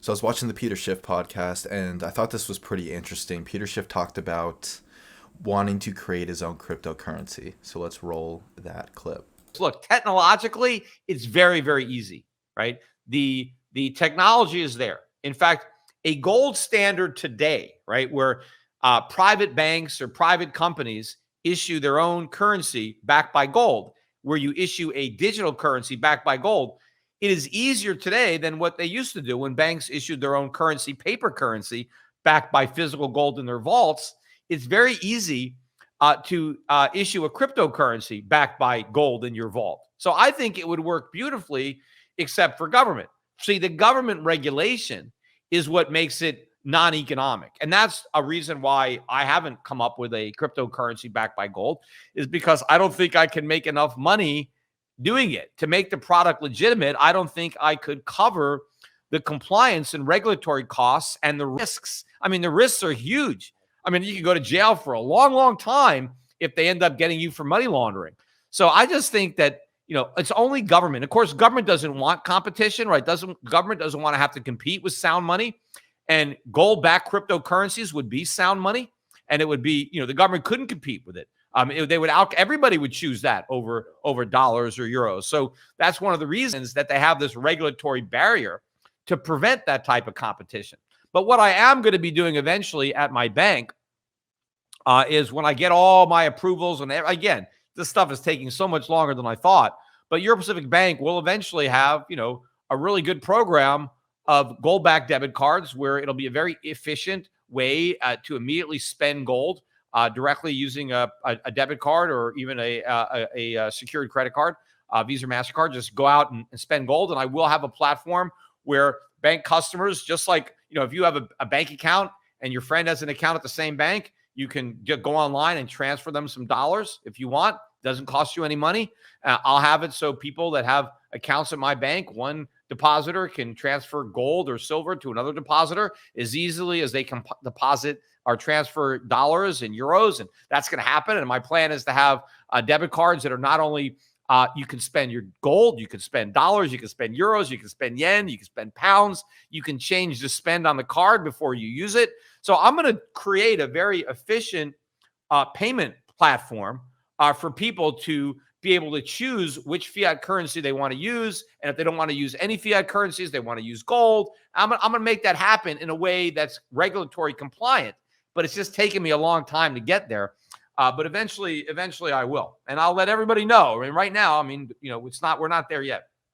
So I was watching the Peter Schiff podcast, and I thought this was pretty interesting. Peter Schiff talked about wanting to create his own cryptocurrency. So let's roll that clip. Look, technologically, it's very, very easy, right? The technology is there. In fact, a gold standard today, right, where private banks or private companies issue their own currency backed by gold, where you issue a digital currency backed by gold, it is easier today than what they used to do when banks issued their own currency, paper currency, backed by physical gold in their vaults. It's very easy to issue a cryptocurrency backed by gold in your vault. So I think it would work beautifully, except for government. See, the government regulation is what makes it non-economic. And that's a reason why I haven't come up with a cryptocurrency backed by gold, is because I don't think I can make enough money doing it. To make the product legitimate, I don't think I could cover the compliance and regulatory costs and the risks. I mean, the risks are huge. I mean, you can go to jail for a long, long time if they end up getting you for money laundering. So I just think that, it's only government. Of course, government doesn't want competition, right? Government doesn't want to have to compete with sound money. And gold-backed cryptocurrencies would be sound money. And it would be, the government couldn't compete with it. Everybody would choose that over dollars or euros. So that's one of the reasons that they have this regulatory barrier to prevent that type of competition. But what I am going to be doing eventually at my bank is when I get all my approvals, and again, this stuff is taking so much longer than I thought, but Euro Pacific Bank will eventually have, a really good program of gold-backed debit cards where it'll be a very efficient way to immediately spend gold directly using a debit card or even a secured credit card, Visa or MasterCard. Just go out and spend gold. And I will have a platform where bank customers, just like, if you have a bank account and your friend has an account at the same bank, you can just go online and transfer them some dollars if you want. Doesn't cost you any money. I'll have it so people that have accounts at my bank, one depositor can transfer gold or silver to another depositor as easily as they can deposit or transfer dollars and euros. And that's going to happen. And my plan is to have debit cards that are not only you can spend your gold, you can spend dollars, you can spend euros, you can spend yen, you can spend pounds. You can change the spend on the card before you use it. So I'm going to create a very efficient payment platform for people to be able to choose which fiat currency they want to use. And if they don't want to use any fiat currencies, they want to use gold. I'm going to make that happen in a way that's regulatory compliant. But it's just taken me a long time to get there. But eventually I will. And I'll let everybody know. I mean, right now, we're not there yet.